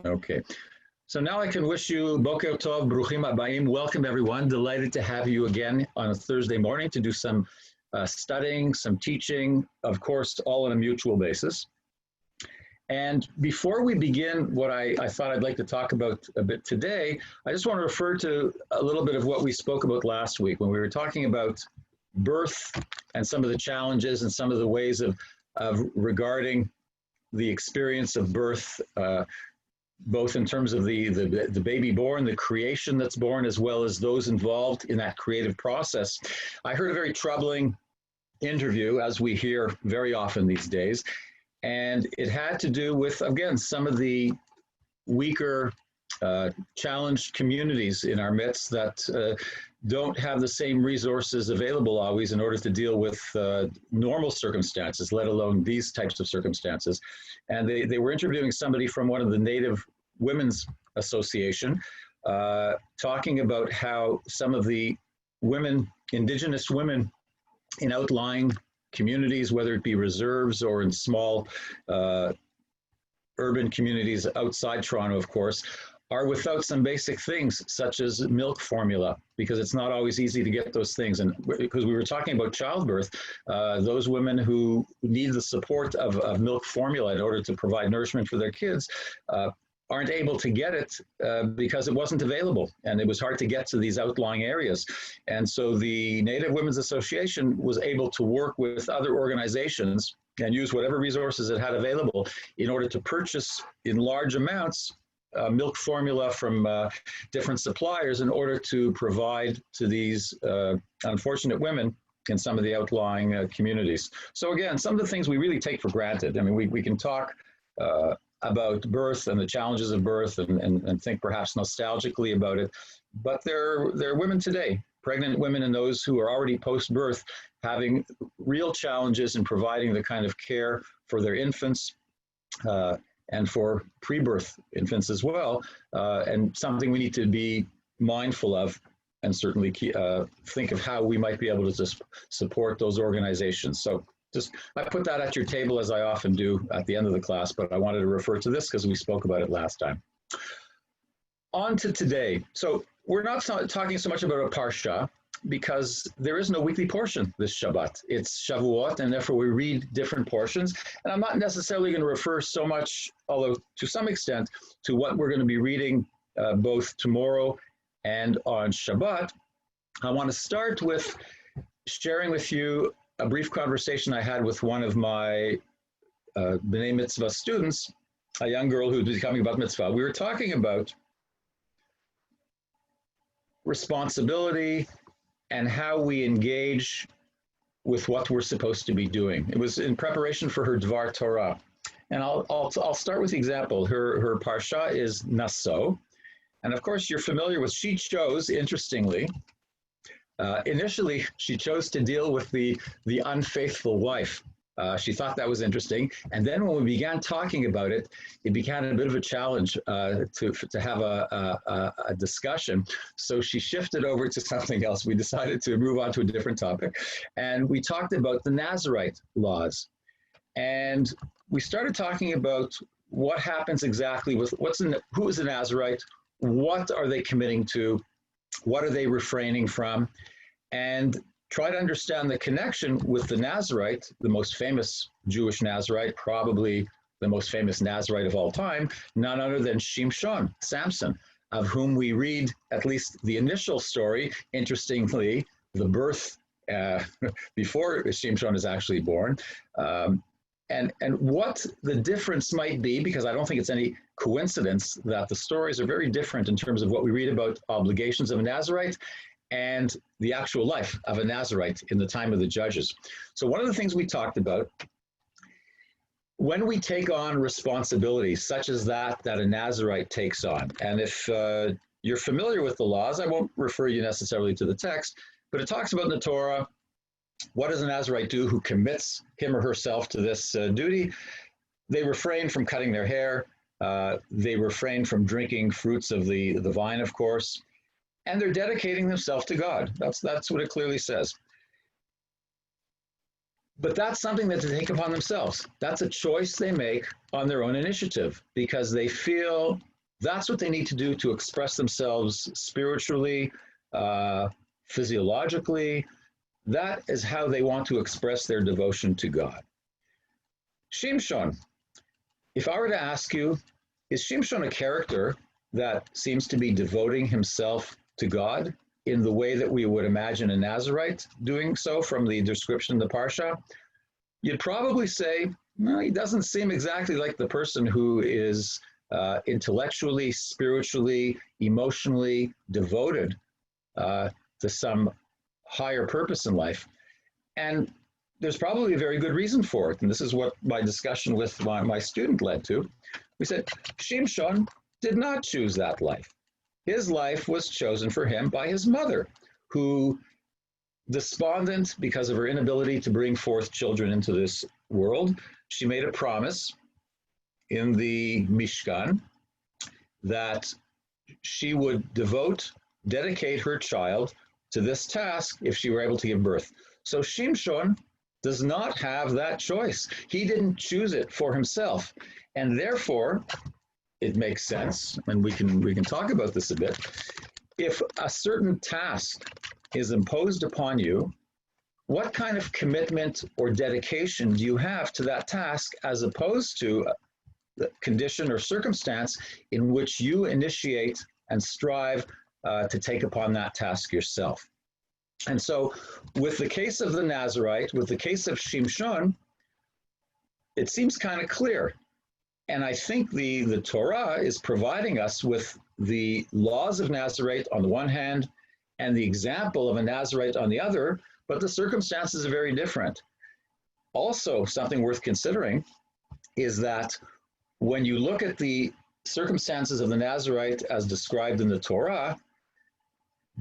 Okay. So now I can wish you Boker Tov, Bruchim Abayim. Welcome, everyone. Delighted to have you again on a Thursday morning to do some studying, some teaching, of course, all on a mutual basis. And before we begin what I thought I'd like to talk about a bit today, I just want to refer to a little bit of what we spoke about last week when we were talking about birth and some of the challenges and some of the ways of regarding the experience of birth, both in terms of the baby born, the creation that's born, as well as those involved in that creative process. I heard a very troubling interview, as we hear very often these days, and it had to do with, again, some of the weaker, challenged communities in our midst that don't have the same resources available always in order to deal with normal circumstances, let alone these types of circumstances. And they were interviewing somebody from one of the Native Women's Association, talking about how some of the women, indigenous women in outlying communities, whether it be reserves or in small urban communities outside Toronto, of course, are without some basic things such as milk formula, because it's not always easy to get those things. And because we were talking about childbirth, those women who need the support of milk formula in order to provide nourishment for their kids aren't able to get it because it wasn't available, and it was hard to get to these outlying areas. And so the Native Women's Association was able to work with other organizations and use whatever resources it had available in order to purchase in large amounts milk formula from different suppliers in order to provide to these unfortunate women in some of the outlying communities. So again, some of the things we really take for granted. I mean, we can talk about birth and the challenges of birth and think perhaps nostalgically about it, but there are women today, pregnant women and those who are already post-birth, having real challenges in providing the kind of care for their infants and for pre-birth infants as well, and something we need to be mindful of and certainly think of how we might be able to just support those organizations. So I put that at your table, as I often do at the end of the class, but I wanted to refer to this because we spoke about it last time. On to today. So we're not talking so much about a Parsha because there is no weekly portion this Shabbat. It's Shavuot, and therefore we read different portions. And I'm not necessarily going to refer so much, although to some extent, to what we're going to be reading both tomorrow and on Shabbat. I want to start with sharing with you a brief conversation I had with one of my B'nai Mitzvah students, a young girl who's becoming Bat Mitzvah. We were talking about responsibility and how we engage with what we're supposed to be doing. It was in preparation for her Dvar Torah. And I'll start with the example. Her Parsha is Naso. And of course, you're familiar with, she chose, interestingly, initially, she chose to deal with the unfaithful wife. She thought that was interesting. And then when we began talking about it, it became a bit of a challenge to have a discussion. So she shifted over to something else. We decided to move on to a different topic. And we talked about the Nazarite laws. And we started talking about what happens exactly with who is a Nazarite, what are they committing to, what are they refraining from, and try to understand the connection with the Nazarite, the most famous Jewish Nazarite, probably the most famous Nazarite of all time, none other than Shimshon, Samson, of whom we read at least the initial story, interestingly, the birth before Shimshon is actually born, and what the difference might be, because I don't think it's any coincidence that the stories are very different in terms of what we read about obligations of a Nazarite and the actual life of a Nazarite in the time of the judges. So one of the things we talked about, when we take on responsibilities such as that a Nazarite takes on, and if you're familiar with the laws, I won't refer you necessarily to the text, but it talks about in the Torah, what does a Nazarite do who commits him or herself to this duty? They refrain from cutting their hair. They refrain from drinking fruits of the vine, of course, and they're dedicating themselves to God. That's what it clearly says. But that's something that they take upon themselves. That's a choice they make on their own initiative because they feel That's what they need to do to express themselves spiritually, physiologically. That is how they want to express their devotion to God. Shimshon, if I were to ask you, is Shimshon a character that seems to be devoting himself to God in the way that we would imagine a Nazarite doing so from the description in the Parsha? You'd probably say, no, he doesn't seem exactly like the person who is intellectually, spiritually, emotionally devoted to some higher purpose in life. And there's probably a very good reason for it. And this is what my discussion with my student led to. We said, Shimshon did not choose that life. His life was chosen for him by his mother, who, despondent because of her inability to bring forth children into this world, she made a promise in the Mishkan that she would dedicate her child to this task if she were able to give birth. So Shimshon does not have that choice. He didn't choose it for himself. And therefore, it makes sense, and we can talk about this a bit. If a certain task is imposed upon you, what kind of commitment or dedication do you have to that task as opposed to the condition or circumstance in which you initiate and strive to take upon that task yourself? And so with the case of the Nazarite, with the case of Shimshon, it seems kind of clear. And I think the Torah is providing us with the laws of Nazarite on the one hand and the example of a Nazarite on the other, but the circumstances are very different. Also, something worth considering is that when you look at the circumstances of the Nazarite as described in the Torah,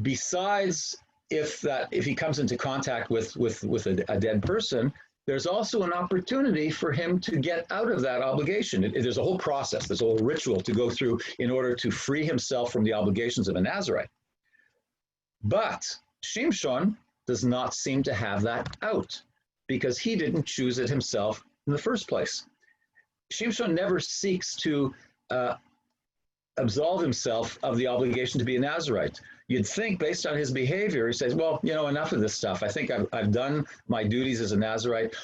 besides if he comes into contact with a dead person, there's also an opportunity for him to get out of that obligation. There's a whole process, there's a whole ritual to go through in order to free himself from the obligations of a Nazarite. But Shimshon does not seem to have that out because he didn't choose it himself in the first place. Shimshon never seeks to absolve himself of the obligation to be a Nazarite. You'd think based on his behavior, he says, well, enough of this stuff. I think I've done my duties as a Nazarite.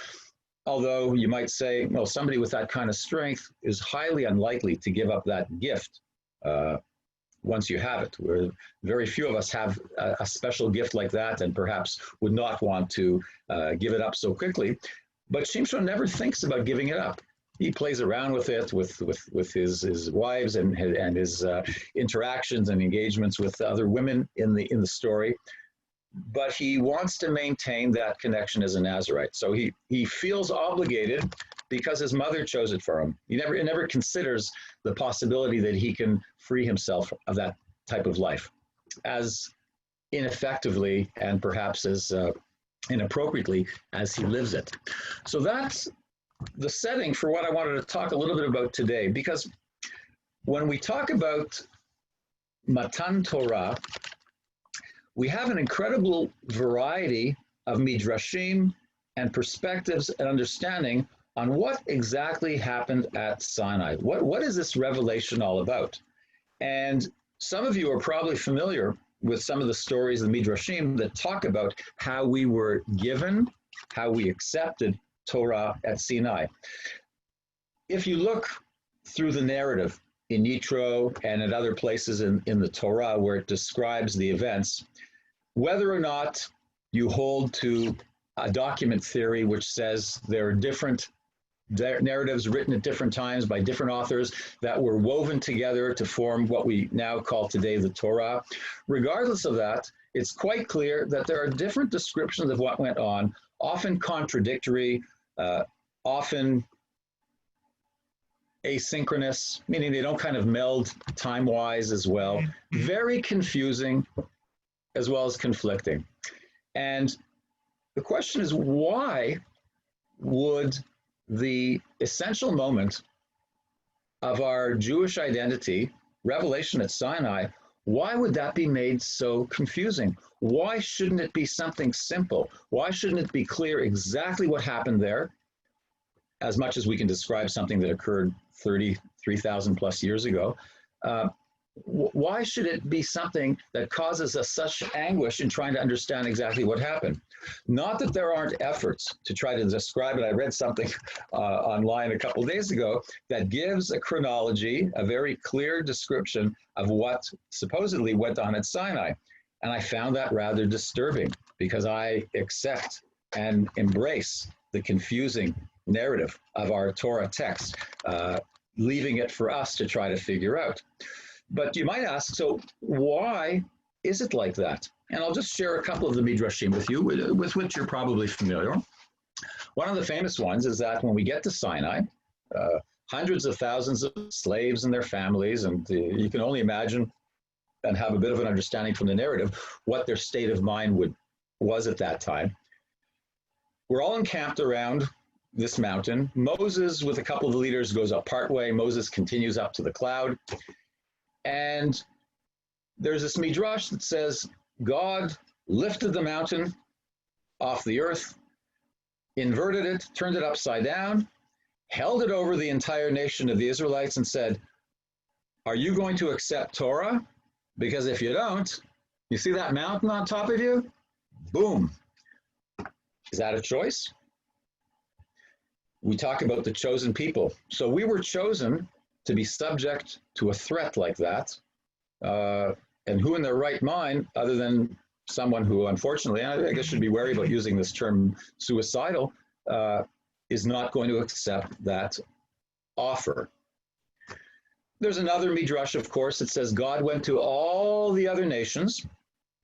Although you might say, well, somebody with that kind of strength is highly unlikely to give up that gift once you have it. Where very few of us have a special gift like that and perhaps would not want to give it up so quickly. But Shimshon never thinks about giving it up. He plays around with it, with his wives and his interactions and engagements with other women in the story. But he wants to maintain that connection as a Nazarite. So he feels obligated because his mother chose it for him. He never considers the possibility that he can free himself of that type of life as ineffectively and perhaps as inappropriately as he lives it. So that's the setting for what I wanted to talk a little bit about today, because when we talk about Matan Torah, we have an incredible variety of midrashim and perspectives and understanding on what exactly happened at Sinai. What is this revelation all about? And some of you are probably familiar with some of the stories of the midrashim that talk about how we were given, how we accepted Torah at Sinai. If you look through the narrative in Yitro and at other places in the Torah where it describes the events, whether or not you hold to a document theory which says there are different narratives written at different times by different authors that were woven together to form what we now call today the Torah, regardless of that, it's quite clear that there are different descriptions of what went on, often contradictory, often asynchronous, meaning they don't kind of meld time-wise as well. Very confusing as well as conflicting. And the question is, why would the essential moment of our Jewish identity, revelation at Sinai, why would that be made so confusing? Why shouldn't it be something simple? Why shouldn't it be clear exactly what happened there, as much as we can describe something that occurred 33,000 plus years ago? Why should it be something that causes us such anguish in trying to understand exactly what happened? Not that there aren't efforts to try to describe it. I read something online a couple of days ago that gives a chronology, a very clear description of what supposedly went on at Sinai. And I found that rather disturbing because I accept and embrace the confusing narrative of our Torah text, leaving it for us to try to figure out. But you might ask, so why is it like that? And I'll just share a couple of the midrashim with you, with which you're probably familiar. One of the famous ones is that when we get to Sinai, hundreds of thousands of slaves and their families, and you can only imagine and have a bit of an understanding from the narrative what their state of mind was at that time. We're all encamped around this mountain. Moses, with a couple of the leaders, goes up partway. Moses continues up to the cloud. And there's this midrash that says God lifted the mountain off the earth, inverted it, turned it upside down, held it over the entire nation of the Israelites and said, are you going to accept Torah? Because if you don't, you see that mountain on top of you? Boom. Is that a choice? We talk about the chosen people. So we were chosen to be subject to a threat like that. And who in their right mind, other than someone who, unfortunately, I guess should be wary about using this term suicidal, is not going to accept that offer. There's another midrash, of course, that says God went to all the other nations.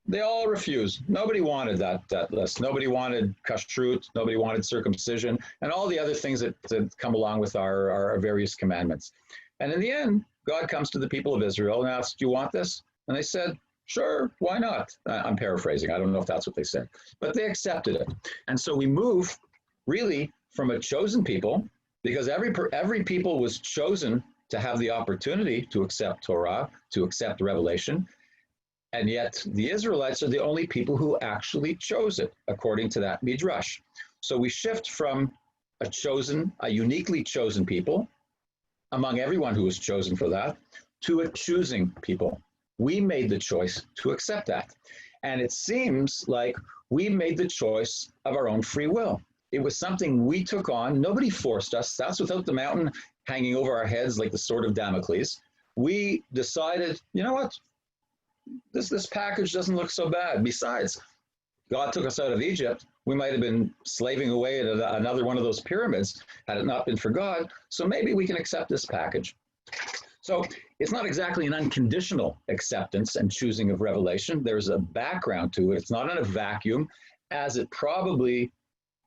They all refused. Nobody wanted that list. Nobody wanted kashrut. Nobody wanted circumcision, and all the other things that come along with our various commandments. And in the end, God comes to the people of Israel and asks, do you want this? And they said, sure, why not? I'm paraphrasing. I don't know if that's what they said. But they accepted it. And so we move really from a chosen people, because every people was chosen to have the opportunity to accept Torah, to accept revelation. And yet the Israelites are the only people who actually chose it, according to that midrash. So we shift from a uniquely chosen people, among everyone who was chosen for that, to a choosing people. We made the choice to accept that. And it seems like we made the choice of our own free will. It was something we took on. Nobody forced us. That's without the mountain hanging over our heads like the sword of Damocles. We decided, you know what? This package doesn't look so bad. Besides, God took us out of Egypt. We might have been slaving away at another one of those pyramids had it not been for God. So maybe we can accept this package. So it's not exactly an unconditional acceptance and choosing of revelation. There's a background to it. It's not in a vacuum, as it probably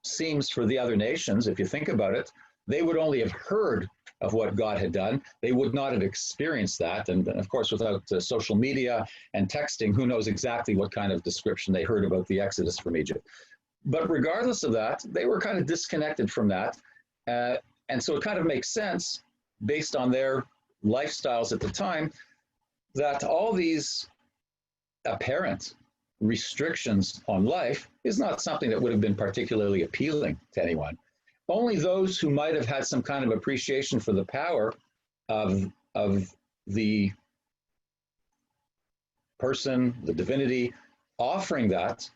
seems for the other nations. If you think about it, they would only have heard of what God had done. They would not have experienced that. And of course, without social media and texting, who knows exactly what kind of description they heard about the Exodus from Egypt. But regardless of that, they were kind of disconnected from that. And so it kind of makes sense, based on their lifestyles at the time, that all these apparent restrictions on life is not something that would have been particularly appealing to anyone. Only those who might have had some kind of appreciation for the power of the person, the divinity, offering that,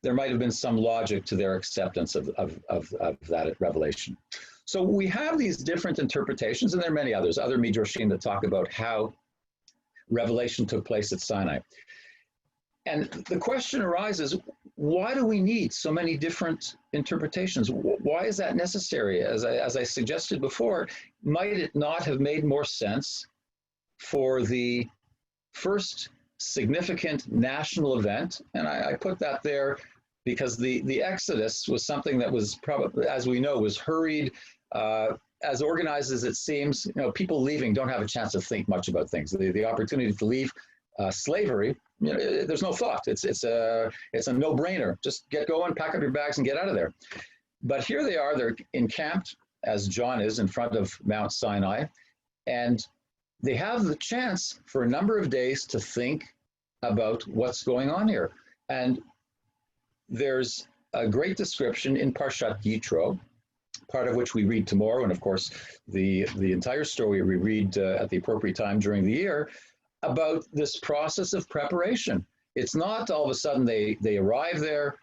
there might have been some logic to their acceptance of that revelation. So we have these different interpretations, and there are many others, other midrashim that talk about how revelation took place at Sinai. And the question arises, why do we need so many different interpretations? Why is that necessary? As I suggested before, might it not have made more sense for the first significant national event? And I put that there because the Exodus was something that was probably, as we know, was hurried, as organized as it seems. You know, people leaving don't have a chance to think much about things. The opportunity to leave slavery, you know, there's no thought. It's a no-brainer. Just get going, pack up your bags, and get out of there. But here they are. They're encamped, as John is, in front of Mount Sinai, and they have the chance for a number of days to think about what's going on here. And there's a great description in Parshat Yitro part of which we read tomorrow, and of course, the entire story we read at the appropriate time during the year, about this process of preparation. It's not all of a sudden they arrive there,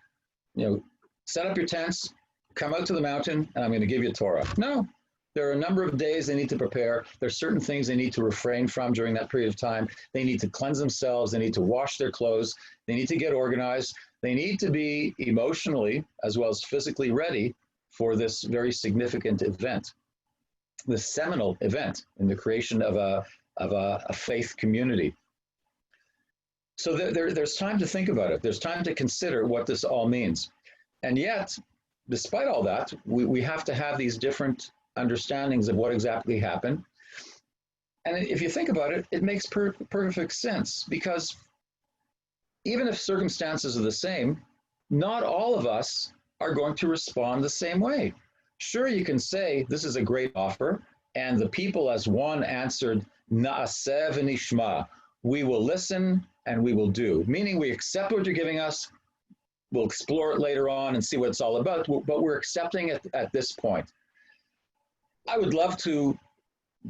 set up your tents, come out to the mountain, and I'm going to give you Torah. No, there are a number of days they need to prepare. There's certain things they need to refrain from during that period of time. They need to cleanse themselves. They need to wash their clothes. They need to get organized. They need to be emotionally as well as physically ready for this very significant event, this seminal event in the creation of a faith community. So there's time to think about it. There's time to consider what this all means. And yet, despite all that, we have to have these different understandings of what exactly happened. And if you think about it, it makes perfect sense, because even if circumstances are the same, not all of us are going to respond the same way. Sure, you can say this is a great offer, and the people as one answered, Na'aseh v'nishma, we will listen and we will do, meaning we accept what you're giving us. We'll explore it later on and see what it's all about, but we're accepting it at this point. I would love to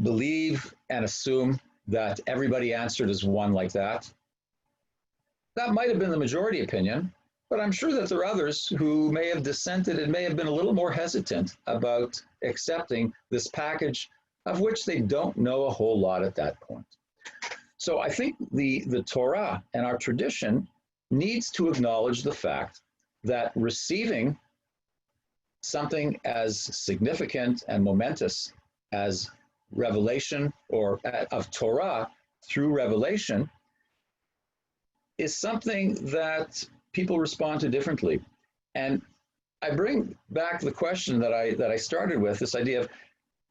believe and assume that everybody answered as one like that. That might have been the majority opinion, but I'm sure that there are others who may have dissented and may have been a little more hesitant about accepting this package, of which they don't know a whole lot at that point. So I think the Torah and our tradition needs to acknowledge the fact that receiving something as significant and momentous as revelation or of Torah through revelation is something that people respond to differently. And I bring back the question that I started with, this idea of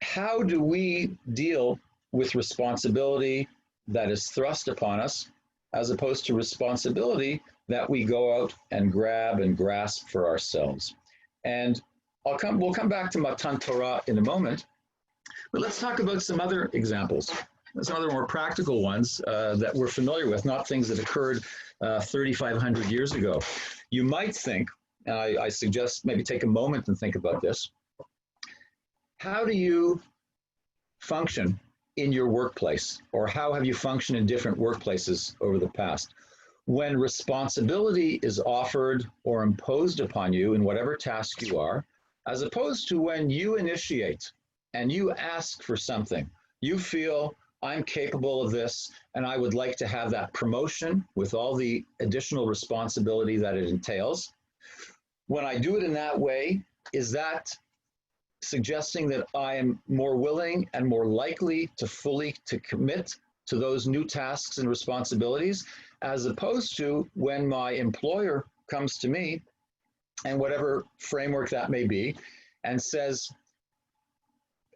how do we deal with responsibility that is thrust upon us, as opposed to responsibility that we go out and grab and grasp for ourselves. And we'll come back to Matan Torah in a moment, but let's talk about some other examples, some other more practical ones that we're familiar with, not things that occurred 3,500 years ago. You might think, and I suggest maybe take a moment and think about this, how do you function in your workplace, or how have you functioned in different workplaces over the past? When responsibility is offered or imposed upon you in whatever task you are, as opposed to when you initiate and you ask for something, you feel, I'm capable of this, and I would like to have that promotion with all the additional responsibility that it entails. When I do it in that way, is that suggesting that I am more willing and more likely to fully commit to those new tasks and responsibilities, as opposed to when my employer comes to me, and whatever framework that may be, and says,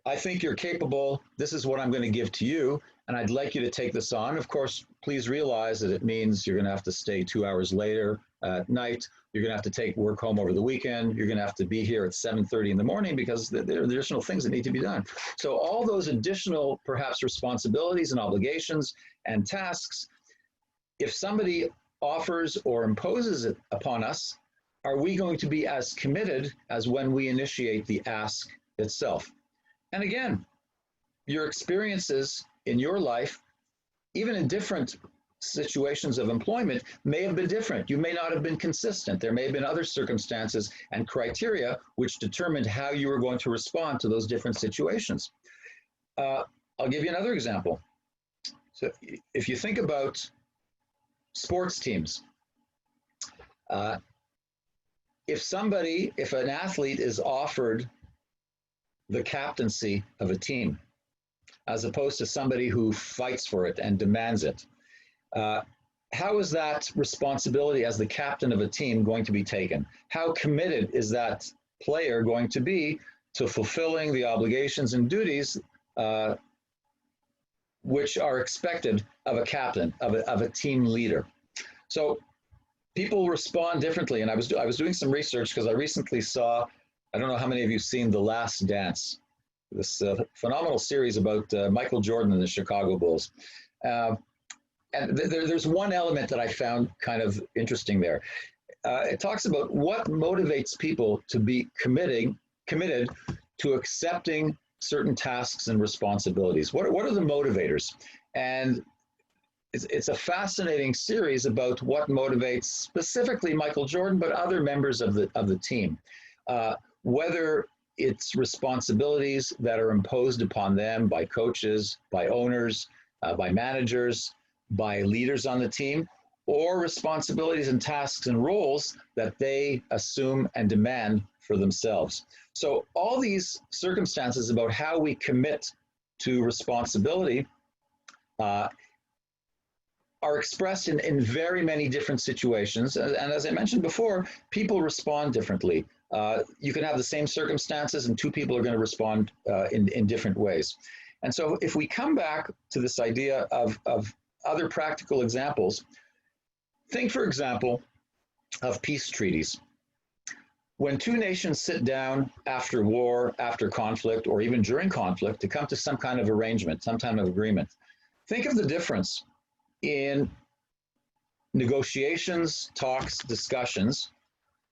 I think you're capable, this is what I'm going to give to you, and I'd like you to take this on. Of course, please realize that it means you're going to have to stay 2 hours later at night. You're going to have to take work home over the weekend. You're going to have to be here at 7:30 in the morning because there are additional things that need to be done. So all those additional, perhaps, responsibilities and obligations and tasks, if somebody offers or imposes it upon us, are we going to be as committed as when we initiate the ask itself? And again, your experiences in your life, even in different situations of employment, may have been different. You may not have been consistent. There may have been other circumstances and criteria which determined how you were going to respond to those different situations. I'll give you another example. So if you think about sports teams, if an athlete is offered the captaincy of a team, as opposed to somebody who fights for it and demands it, how is that responsibility as the captain of a team going to be taken? How committed is that player going to be to fulfilling the obligations and duties which are expected of a captain, of a team leader? So people respond differently. And I was doing some research because I recently saw, I don't know how many of you have seen The Last Dance, this phenomenal series about Michael Jordan and the Chicago Bulls. And there's one element that I found kind of interesting there. It talks about what motivates people to be committed to accepting certain tasks and responsibilities? What are the motivators? And it's a fascinating series about what motivates specifically Michael Jordan, but other members of the team. Whether it's responsibilities that are imposed upon them by coaches, by owners, by managers, by leaders on the team, or responsibilities and tasks and roles that they assume and demand for themselves. So all these circumstances about how we commit to responsibility are expressed in very many different situations. And as I mentioned before, people respond differently. You can have the same circumstances and two people are going to respond in different ways. And so if we come back to this idea of other practical examples, think, for example, of peace treaties. When two nations sit down after war, after conflict, or even during conflict to come to some kind of arrangement, some kind of agreement, think of the difference in negotiations, talks, discussions,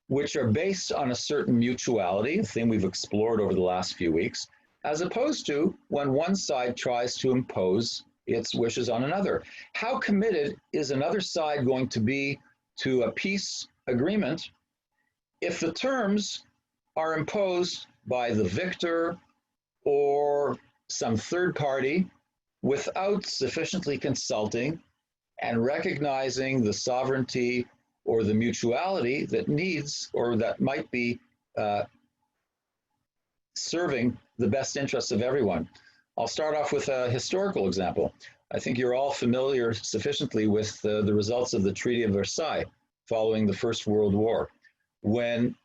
which are based on a certain mutuality, a thing we've explored over the last few weeks, as opposed to when one side tries to impose its wishes on another. How committed is another side going to be to a peace agreement if the terms are imposed by the victor or some third party without sufficiently consulting and recognizing the sovereignty or the mutuality that needs or that might be serving the best interests of everyone? I'll start off with a historical example. I think you're all familiar sufficiently with the results of the Treaty of Versailles following the First World War, when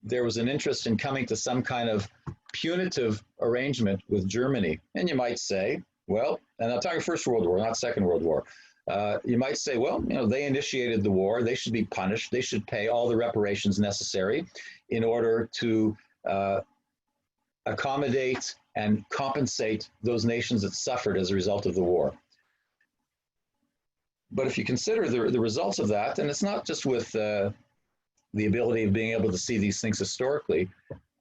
there was an interest in coming to some kind of punitive arrangement with Germany. And you might say, well, and I'm talking First World War, not Second World War. You might say, well, they initiated the war. They should be punished. They should pay all the reparations necessary in order to accommodate and compensate those nations that suffered as a result of the war. But if you consider the results of that, and it's not just with the ability of being able to see these things historically,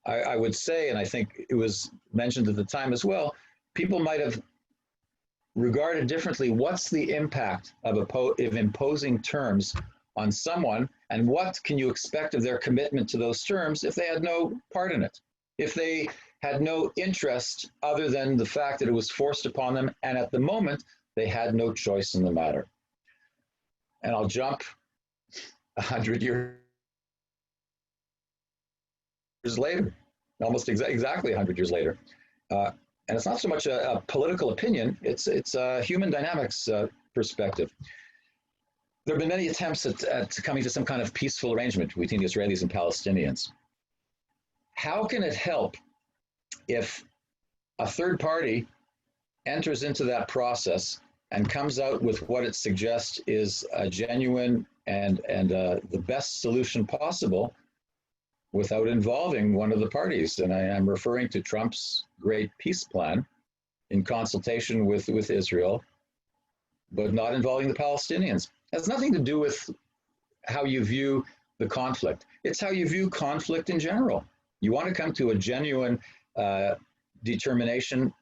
I would say, and I think it was mentioned at the time as well, people might have regarded differently what's the impact of imposing terms on someone, and what can you expect of their commitment to those terms if they had no part in it, if they had no interest other than the fact that it was forced upon them, and at the moment they had no choice in the matter. And I'll jump 100 years later, almost exactly 100 years later. And it's not so much a political opinion, it's a human dynamics perspective. There have been many attempts at coming to some kind of peaceful arrangement between the Israelis and Palestinians. How can it help if a third party enters into that process and comes out with what it suggests is a genuine and the best solution possible without involving one of the parties? And I'm referring to Trump's great peace plan in consultation with Israel, but not involving the Palestinians. It has nothing to do with how you view the conflict. It's how you view conflict in general. You want to come to a genuine determination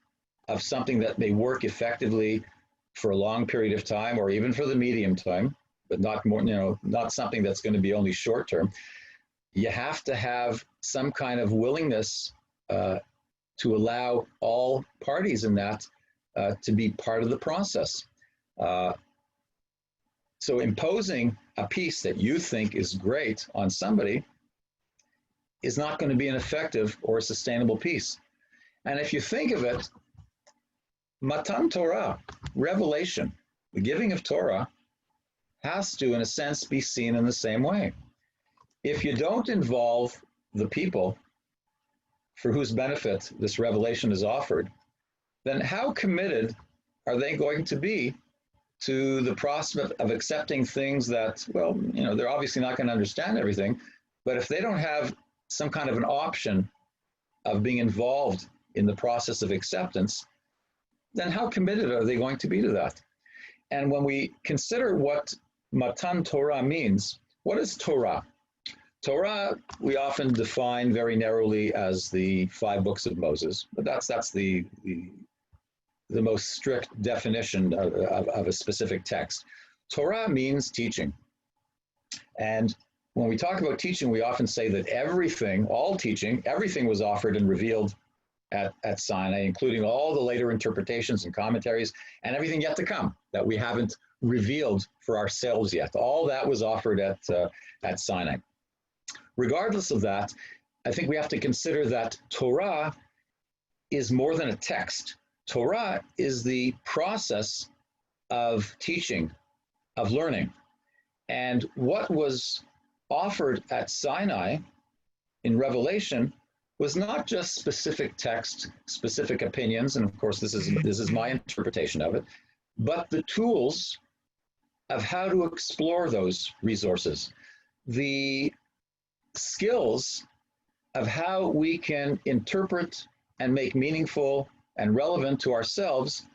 of something that may work effectively for a long period of time, or even for the medium time, but not more, not something that's going to be only short term. You have to have some kind of willingness to allow all parties in that to be part of the process. So imposing a peace that you think is great on somebody is not going to be an effective or a sustainable peace. And if you think of it, Matan Torah, revelation, the giving of Torah, has to, in a sense, be seen in the same way. If you don't involve the people for whose benefit this revelation is offered, then how committed are they going to be to the prospect of accepting things that, well, they're obviously not going to understand everything, but if they don't have some kind of an option of being involved in the process of acceptance, then how committed are they going to be to that? And when we consider what Matan Torah means, what is Torah? Torah, we often define very narrowly as the 5 books of Moses, but that's the most strict definition of a specific text. Torah means teaching. And when we talk about teaching, we often say that everything, all teaching, everything was offered and revealed at Sinai, including all the later interpretations and commentaries and everything yet to come that we haven't revealed for ourselves yet. All that was offered at Sinai. Regardless of that, I think we have to consider that Torah is more than a text. Torah is the process of teaching, of learning. And what was offered at Sinai in Revelation was not just specific text, specific opinions, and of course this is my interpretation of it, but the tools of how to explore those resources, the skills of how we can interpret and make meaningful and relevant to ourselves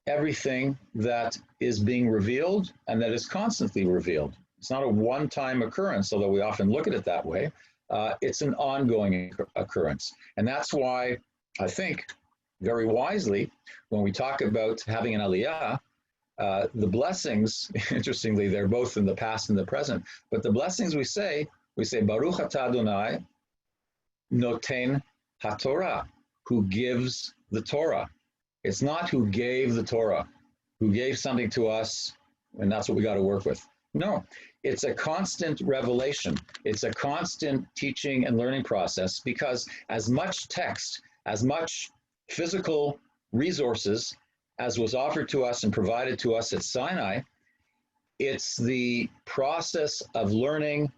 everything that is being revealed and that is constantly revealed. It's not a one-time occurrence, although we often look at it that way. It's an ongoing occurrence. And that's why I think very wisely, when we talk about having an aliyah, the blessings, interestingly, they're both in the past and the present, but the blessings we say, Baruch atah Adonai noten haTorah, who gives the Torah. It's not who gave the Torah, who gave something to us, and that's what we got to work with. No, it's a constant revelation. It's a constant teaching and learning process, because as much text, as much physical resources as was offered to us and provided to us at Sinai, it's the process of learning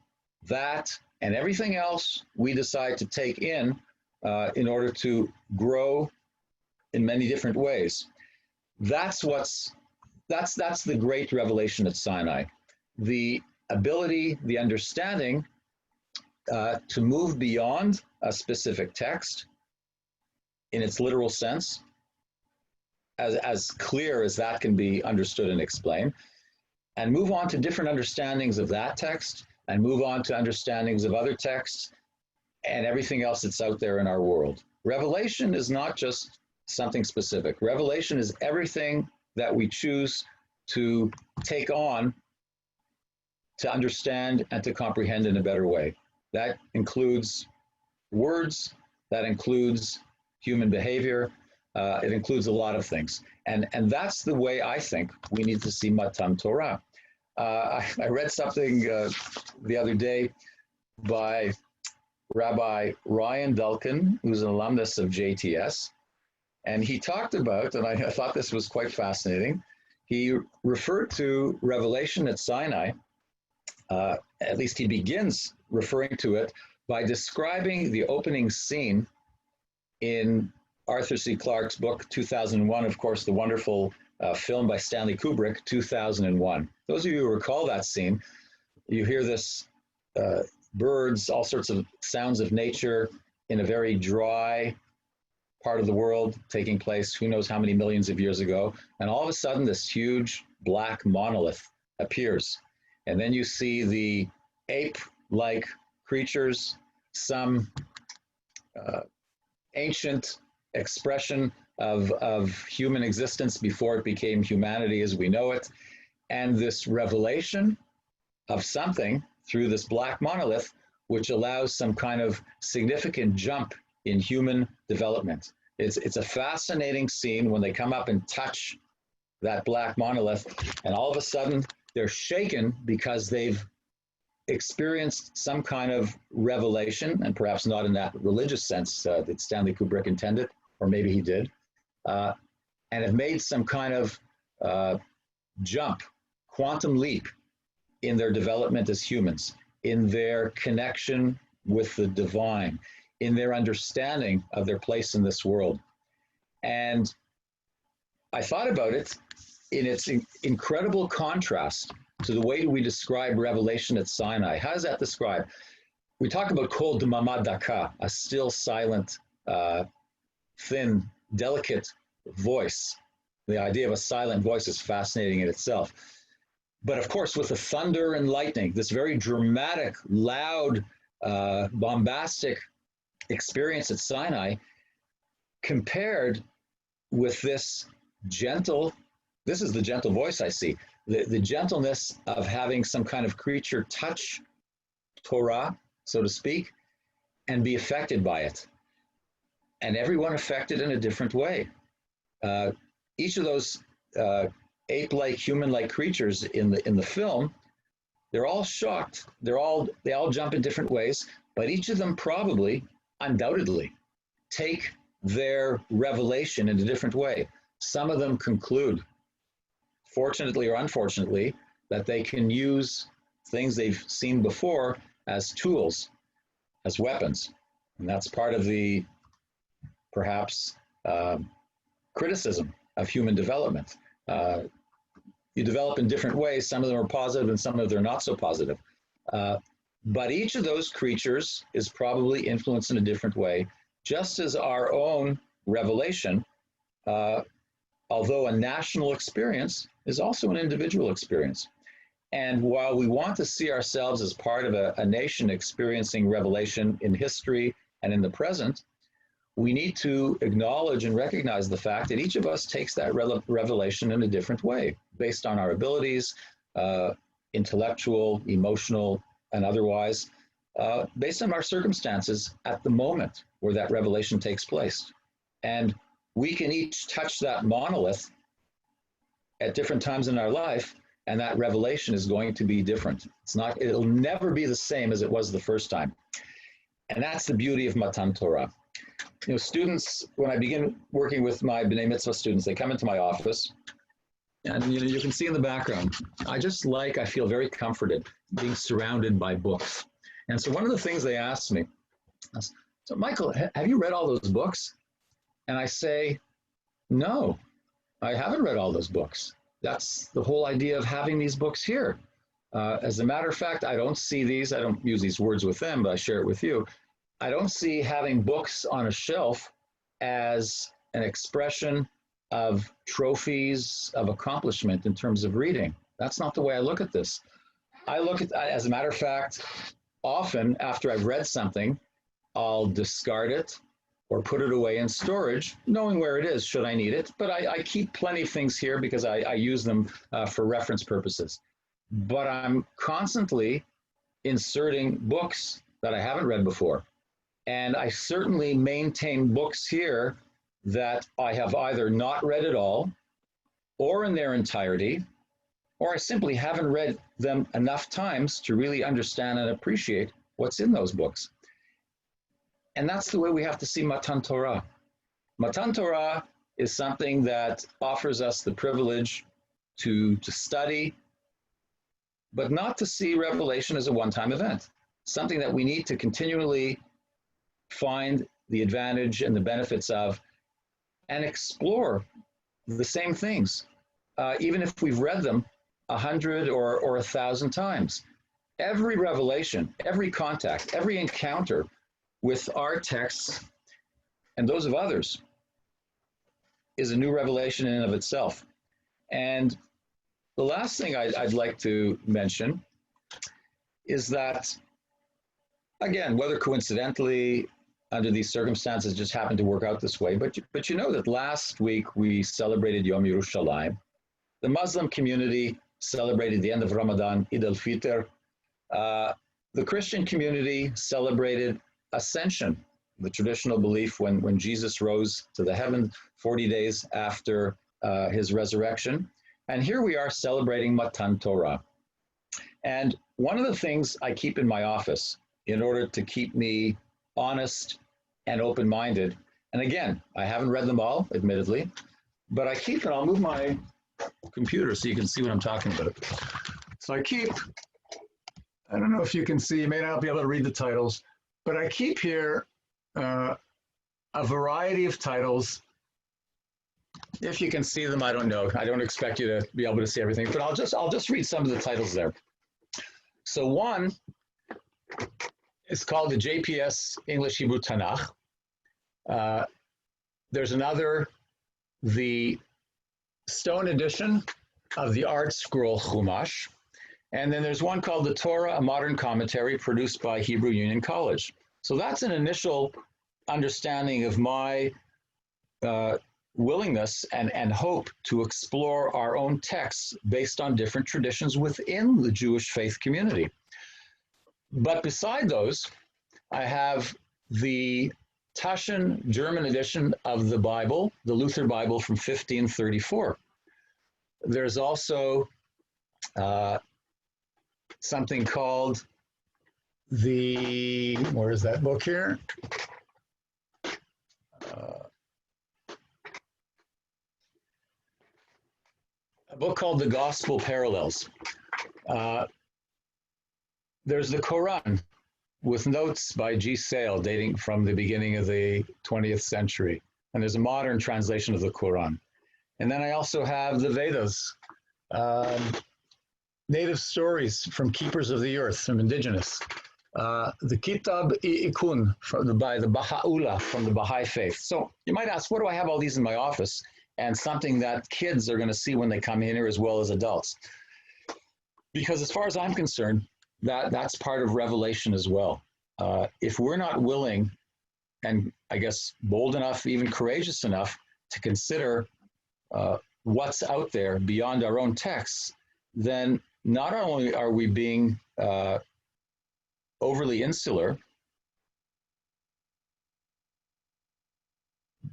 that and everything else we decide to take in order to grow in many different ways. That's the great revelation at Sinai. The ability, the understanding to move beyond a specific text in its literal sense, as clear as that can be understood and explained, and move on to different understandings of that text, and move on to understandings of other texts and everything else that's out there in our world. Revelation is not just something specific. Revelation is everything that we choose to take on to understand and to comprehend in a better way. That includes words, that includes human behavior, it includes a lot of things. And that's the way I think we need to see Matan Torah. I read something the other day by Rabbi Ryan Dulkin, who's an alumnus of JTS, and he talked about, and I thought this was quite fascinating, he referred to Revelation at Sinai, at least he begins referring to it by describing the opening scene in Arthur C. Clarke's book, 2001, of course, the wonderful film by Stanley Kubrick, 2001. Those of you who recall that scene, you hear this birds, all sorts of sounds of nature in a very dry part of the world taking place who knows how many millions of years ago. And all of a sudden, this huge black monolith appears. And then you see the ape-like creatures, some ancient expression of human existence before it became humanity as we know it, and this revelation of something through this black monolith, which allows some kind of significant jump in human development. It's a fascinating scene when they come up and touch that black monolith, and all of a sudden they're shaken because they've experienced some kind of revelation, and perhaps not in that religious sense that Stanley Kubrick intended, or maybe he did, and have made some kind of jump, quantum leap in their development as humans, in their connection with the divine, in their understanding of their place in this world. And I thought about it in its incredible contrast to the way we describe Revelation at Sinai. How is that described? We talk about kol d'mama daka, a still, silent, thin, delicate voice. The idea of a silent voice is fascinating in itself. But of course, with the thunder and lightning, this very dramatic, loud bombastic experience at Sinai compared with this gentle, this is the gentle voice I see, the gentleness of having some kind of creature touch Torah, so to speak, and be affected by it. And everyone affected in a different way. Each of those ape-like, human-like creatures in the film, they're all shocked. They all jump in different ways, but each of them probably, undoubtedly, take their revelation in a different way. Some of them conclude, fortunately or unfortunately, that they can use things they've seen before as tools, as weapons. And that's part of the, perhaps, criticism of human development. You develop in different ways. Some of them are positive and some of them are not so positive. But each of those creatures is probably influenced in a different way, just as our own revelation, although a national experience, is also an individual experience. And while we want to see ourselves as part of a nation experiencing revelation in history and in the present, we need to acknowledge and recognize the fact that each of us takes that revelation in a different way, based on our abilities, intellectual, emotional, and otherwise, based on our circumstances at the moment where that revelation takes place. And we can each touch that monolith at different times in our life, and that revelation is going to be different. It'll never be the same as it was the first time. And that's the beauty of Matan Torah. You know, students, when I begin working with my B'nai Mitzvah students, they come into my office, and you can see in the background, I feel very comforted being surrounded by books. And so one of the things they asked me, so Michael, have you read all those books? And I say, no, I haven't read all those books. That's the whole idea of having these books here. As a matter of fact, I don't see these, I don't use these words with them, but I share it with you. I don't see having books on a shelf as an expression of trophies of accomplishment in terms of reading. That's not the way I look at this. I look at, as a matter of fact, often after I've read something, I'll discard it or put it away in storage, knowing where it is should I need it. But I keep plenty of things here because I use them for reference purposes. But I'm constantly inserting books that I haven't read before. And I certainly maintain books here that I have either not read at all, or in their entirety, or I simply haven't read them enough times to really understand and appreciate what's in those books. And that's the way we have to see Matan Torah. Matan Torah is something that offers us the privilege to study, but not to see revelation as a one-time event. Something that we need to continually find the advantage and the benefits of and explore the same things, even if we've read them 100 or 1,000 times. Every revelation, every contact, every encounter with our texts and those of others is a new revelation in and of itself. And the last thing I'd like to mention is that, again, whether coincidentally, under these circumstances, just happened to work out this way, but you know that last week we celebrated Yom Yerushalayim. The Muslim community celebrated the end of Ramadan, Eid al-Fitr. The Christian community celebrated Ascension, the traditional belief when Jesus rose to the heaven 40 days after his resurrection. And here we are celebrating Matan Torah. And one of the things I keep in my office in order to keep me honest and open-minded, and again, I haven't read them all, admittedly, but I keep, and I'll move my computer so you can see what I'm talking about. So I keep, I don't know if you can see, you may not be able to read the titles, but I keep here a variety of titles. If you can see them, I don't know. I don't expect you to be able to see everything, but I'll just read some of the titles there. So one is called the JPS English Hebrew Tanakh. There's another, the stone edition of the Art Scroll Chumash. And then there's one called The Torah, a modern commentary produced by Hebrew Union College. So that's an initial understanding of my willingness and hope to explore our own texts based on different traditions within the Jewish faith community. But beside those, I have the Taschen German edition of the Bible, the Luther Bible from 1534. There's also something called where is that book here? A book called The Gospel Parallels. There's the Quran with notes by G. Sale dating from the beginning of the 20th century. And there's a modern translation of the Quran. And then I also have the Vedas, native stories from keepers of the earth, from indigenous. The Kitab Ikun by the Baha'u'llah from the Baha'i faith. So you might ask, what do I have all these in my office? And something that kids are going to see when they come in here as well as adults. Because as far as I'm concerned, that's part of revelation as well. If we're not willing and I guess bold enough, even courageous enough to consider what's out there beyond our own texts, then not only are we being overly insular,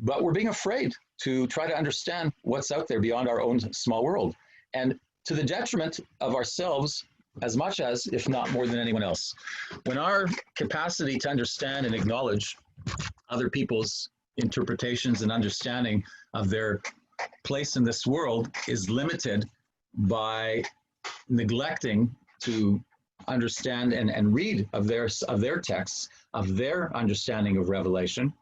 but we're being afraid to try to understand what's out there beyond our own small world, and to the detriment of ourselves as much as, if not more than anyone else. When our capacity to understand and acknowledge other people's interpretations and understanding of their place in this world is limited by neglecting to understand and read of their texts, of their understanding of revelation,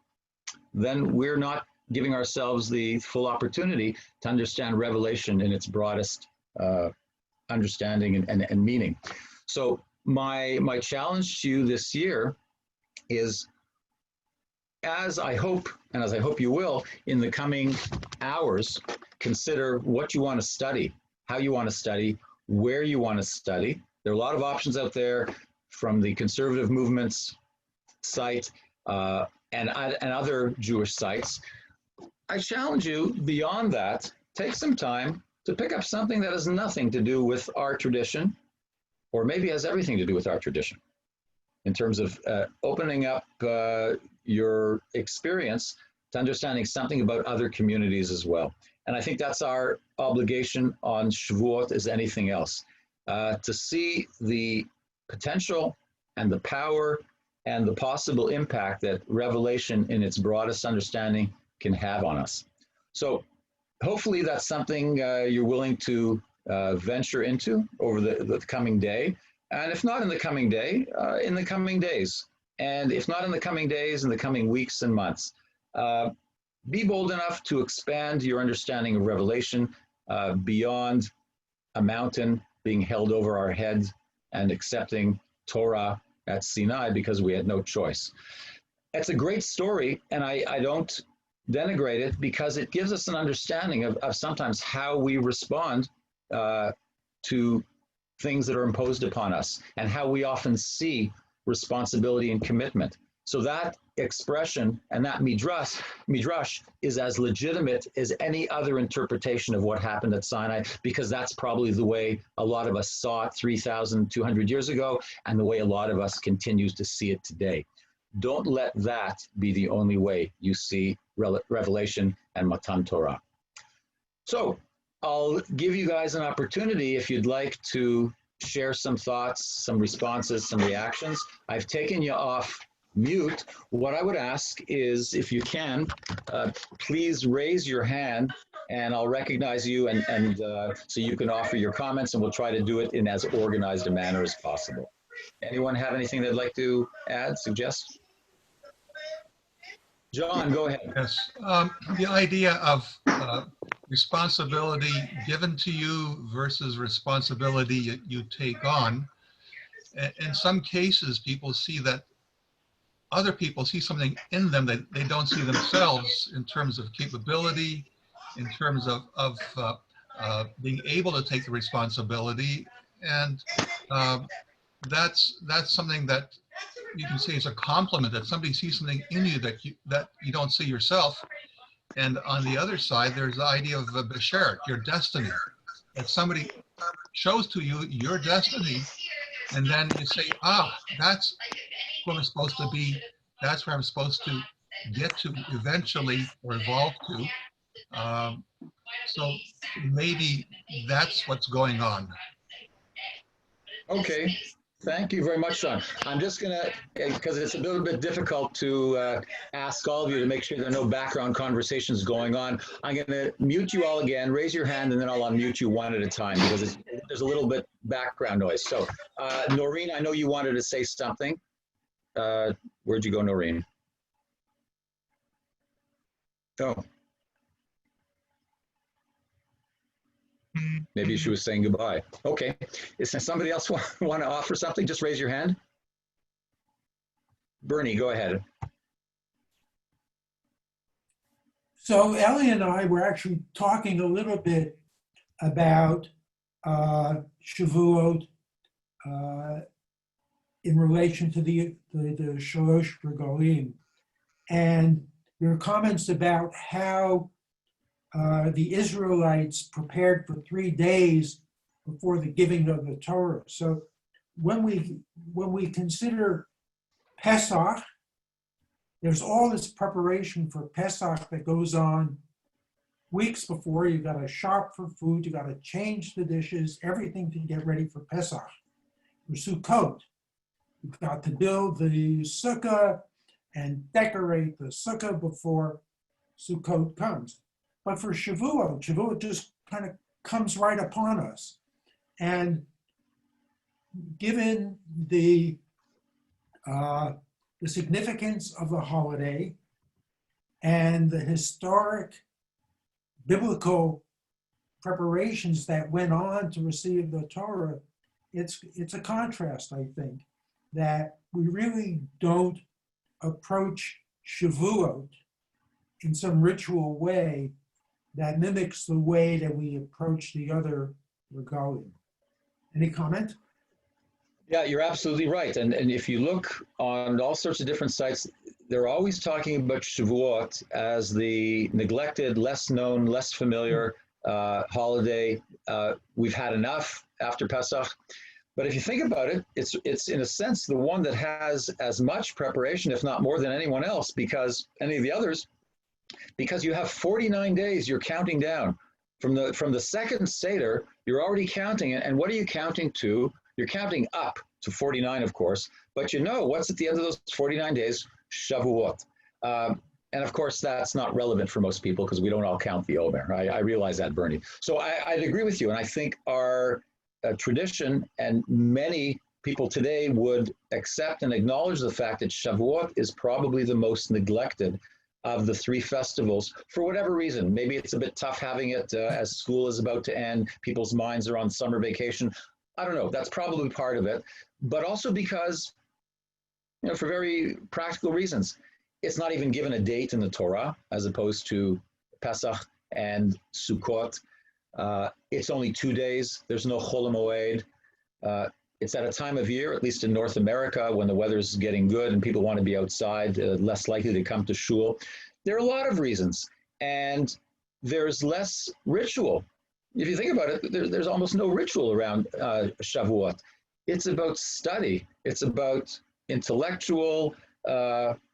then we're not giving ourselves the full opportunity to understand revelation in its broadest understanding and meaning. So my challenge to you this year is, as I hope you will, in the coming hours, consider what you want to study, how you want to study, where you want to study. There are a lot of options out there from the conservative movement's site and other Jewish sites. I challenge you beyond that, take some time to pick up something that has nothing to do with our tradition, or maybe has everything to do with our tradition, in terms of opening up your experience to understanding something about other communities as well. And I think that's our obligation on Shavuot as anything else, to see the potential and the power and the possible impact that revelation in its broadest understanding can have on us. So hopefully that's something you're willing to venture into over the coming day. And if not in the coming day, in the coming days. And if not in the coming days, in the coming weeks and months. Be bold enough to expand your understanding of revelation beyond a mountain being held over our heads and accepting Torah at Sinai because we had no choice. It's a great story, and I don't denigrate it because it gives us an understanding of sometimes how we respond to things that are imposed upon us and how we often see responsibility and commitment. So that expression and that midrash is as legitimate as any other interpretation of what happened at Sinai, because that's probably the way a lot of us saw it 3,200 years ago and the way a lot of us continues to see it today. Don't let that be the only way you see revelation and Matan Torah. So I'll give you guys an opportunity if you'd like to share some thoughts, some responses, some reactions. I've taken you off mute. What I would ask is, if you can, please raise your hand and I'll recognize you and so you can offer your comments, and we'll try to do it in as organized a manner as possible. Anyone have anything they'd like to add, suggest? John, go ahead. Yes, the idea of responsibility given to you versus responsibility you take on. In some cases, people see that other people see something in them that they don't see themselves in terms of capability, in terms of being able to take the responsibility. And that's something that you can say is a compliment, that somebody sees something in you that you don't see yourself. And on the other side, there's the idea of a beshert, your destiny, that somebody shows to you your destiny, and then you say, that's where I'm supposed to be. That's where I'm supposed to get to eventually, or evolve to. So maybe that's what's going on. Okay. Thank you very much, Sean. I'm just going to, because it's a little bit difficult to ask all of you to make sure there are no background conversations going on. I'm going to mute you all again, raise your hand, and then I'll unmute you one at a time because there's a little bit background noise. So, Noreen, I know you wanted to say something. Where'd you go, Noreen? Oh. Maybe she was saying goodbye. Okay. Is there somebody else want to offer something? Just raise your hand. Bernie, go ahead. So Ellie and I were actually talking a little bit about Shavuot in relation to the Shalosh Regalim. And there were comments about how the Israelites prepared for 3 days before the giving of the Torah. So when we consider Pesach, there's all this preparation for Pesach that goes on weeks before. You got to shop for food, you got to change the dishes, everything to get ready for Pesach. For Sukkot, you've got to build the sukkah and decorate the sukkah before Sukkot comes. But for Shavuot just kind of comes right upon us. And given the significance of the holiday and the historic biblical preparations that went on to receive the Torah, it's a contrast, I think, that we really don't approach Shavuot in some ritual way that mimics the way that we approach the other regalim. Any comment? Yeah, you're absolutely right. And if you look on all sorts of different sites, they're always talking about Shavuot as the neglected, less known, less familiar holiday. We've had enough after Pesach. But if you think about it, it's in a sense the one that has as much preparation, if not more than anyone else, because any of the others, because you have 49 days you're counting down. From the second Seder, you're already counting it. And what are you counting to? You're counting up to 49, of course. But you know what's at the end of those 49 days? Shavuot. And of course, that's not relevant for most people because we don't all count the Omer. I realize that, Bernie. So I'd agree with you. And I think our tradition and many people today would accept and acknowledge the fact that Shavuot is probably the most neglected of the 3 festivals for whatever reason. Maybe it's a bit tough having it as school is about to end, people's minds are on summer vacation. I don't know, that's probably part of it, but also because, for very practical reasons, it's not even given a date in the Torah as opposed to Pesach and Sukkot. It's only 2 days, there's no Chol HaMoed. It's at a time of year, at least in North America, when the weather's getting good and people want to be outside, less likely to come to shul. There are a lot of reasons, and there's less ritual. If you think about it, there's almost no ritual around Shavuot. It's about study. It's about intellectual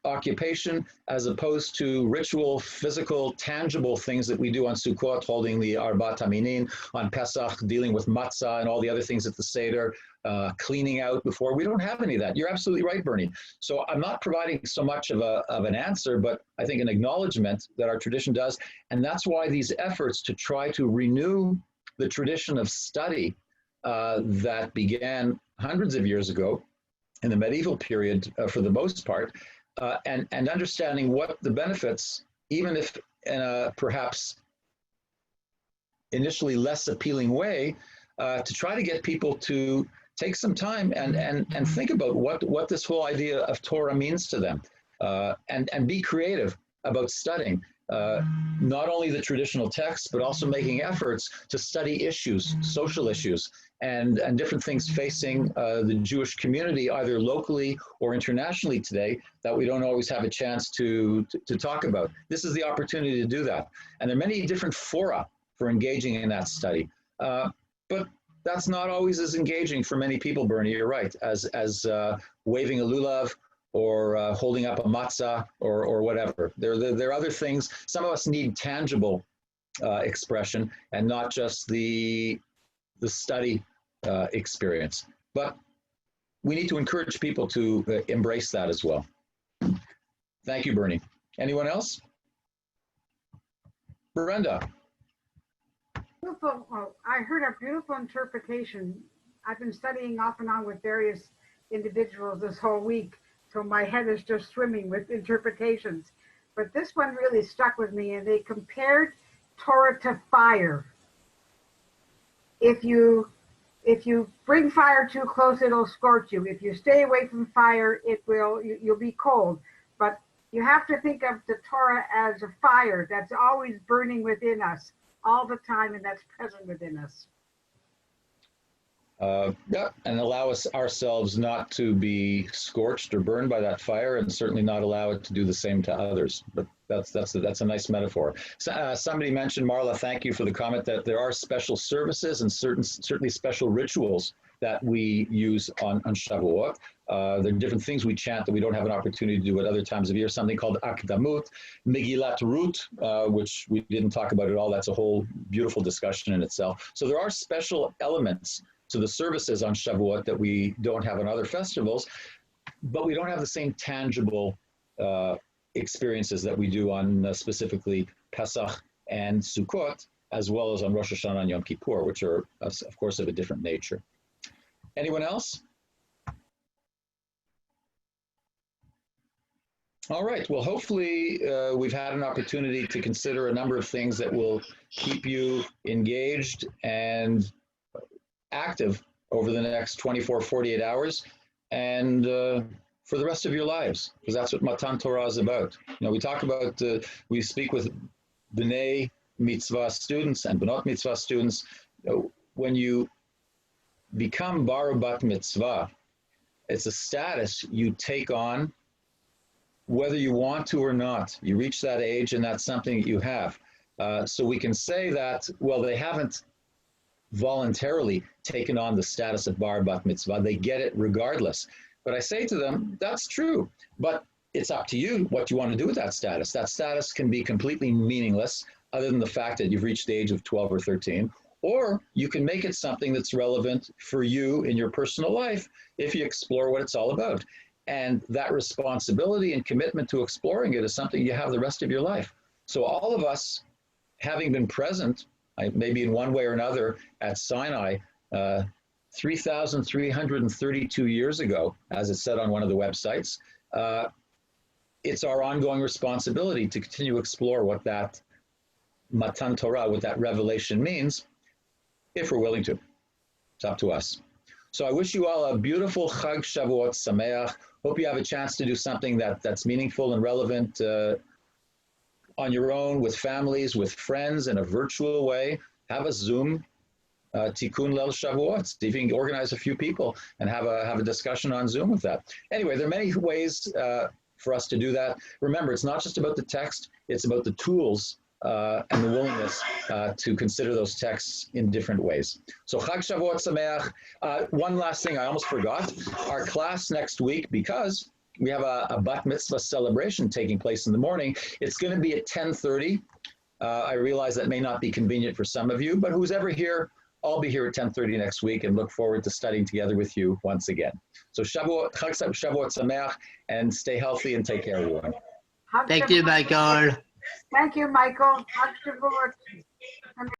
occupation as opposed to ritual, physical, tangible things that we do on Sukkot, holding the Arba Taminin, on Pesach, dealing with matzah and all the other things at the Seder, cleaning out before. We don't have any of that. You're absolutely right, Bernie. So I'm not providing so much of an answer, but I think an acknowledgement that our tradition does. And that's why these efforts to try to renew the tradition of study that began hundreds of years ago in the medieval period, for the most part, and understanding what the benefits, even if in a perhaps initially less appealing way, to try to get people to take some time and think about what this whole idea of Torah means to them, and be creative about studying. not only the traditional texts, but also making efforts to study issues, social issues, and different things facing the Jewish community, either locally or internationally today, that we don't always have a chance to talk about. This is the opportunity to do that. And there are many different fora for engaging in that study. But that's not always as engaging for many people, Bernie, you're right, as waving a lulav or holding up a matzah or whatever. There are other things. Some of us need tangible expression and not just the study experience. But we need to encourage people to embrace that as well. Thank you, Bernie. Anyone else? Brenda. Beautiful. Well, I heard a beautiful interpretation. I've been studying off and on with various individuals this whole week, so my head is just swimming with interpretations. But this one really stuck with me, and they compared Torah to fire. If you bring fire too close, it'll scorch you. If you stay away from fire, you'll be cold. But you have to think of the Torah as a fire that's always burning within us all the time, and that's present within us. Yeah, and allow us ourselves not to be scorched or burned by that fire, and certainly not allow it to do the same to others. But that's a nice metaphor. So, somebody mentioned, Marla, thank you for the comment, that there are special services and certainly special rituals that we use on Shavuot. There are different things we chant that we don't have an opportunity to do at other times of year. Something called Akdamut, Megillat Ruth, which we didn't talk about at all. That's a whole beautiful discussion in itself. So there are special elements to the services on Shavuot that we don't have on other festivals, but we don't have the same tangible experiences that we do on specifically Pesach and Sukkot, as well as on Rosh Hashanah and Yom Kippur, which are, of course, of a different nature. Anyone else? All right, well, hopefully we've had an opportunity to consider a number of things that will keep you engaged and active over the next 24, 48 hours and for the rest of your lives, because that's what Matan Torah is about. You know, we talk about, we speak with B'nai Mitzvah students and B'not Mitzvah students. When you become Bar Bat Mitzvah, it's a status you take on whether you want to or not. You reach that age and that's something that you have. So we can say that, well, they haven't voluntarily taken on the status of Bar Bat Mitzvah. They get it regardless. But I say to them, that's true, but it's up to you what you want to do with that status. That status can be completely meaningless other than the fact that you've reached the age of 12 or 13, or you can make it something that's relevant for you in your personal life if you explore what it's all about. And that responsibility and commitment to exploring it is something you have the rest of your life. So all of us, having been present, maybe in one way or another, at Sinai, 3,332 years ago, as it said on one of the websites, it's our ongoing responsibility to continue to explore what that Matan Torah, what that revelation means, if we're willing to. It's up to us. So I wish you all a beautiful Chag Shavuot Sameach. Hope you have a chance to do something that's meaningful and relevant on your own, with families, with friends, in a virtual way. Have a Zoom Tikkun Leil Shavuot. See if you can organize a few people and have a discussion on Zoom with that. Anyway, there are many ways for us to do that. Remember, it's not just about the text, it's about the tools and the willingness to consider those texts in different ways. So Chag Shavuot Sameach. One last thing I almost forgot. Our class next week, because we have a Bat Mitzvah celebration taking place in the morning, it's going to be at 10:30. I realize that may not be convenient for some of you, but who's ever here, I'll be here at 10:30 next week and look forward to studying together with you once again. So Chag Shavuot Sameach, and stay healthy and take care, everyone. Thank you, Michael. Thank you, Michael. Chag Shavuot.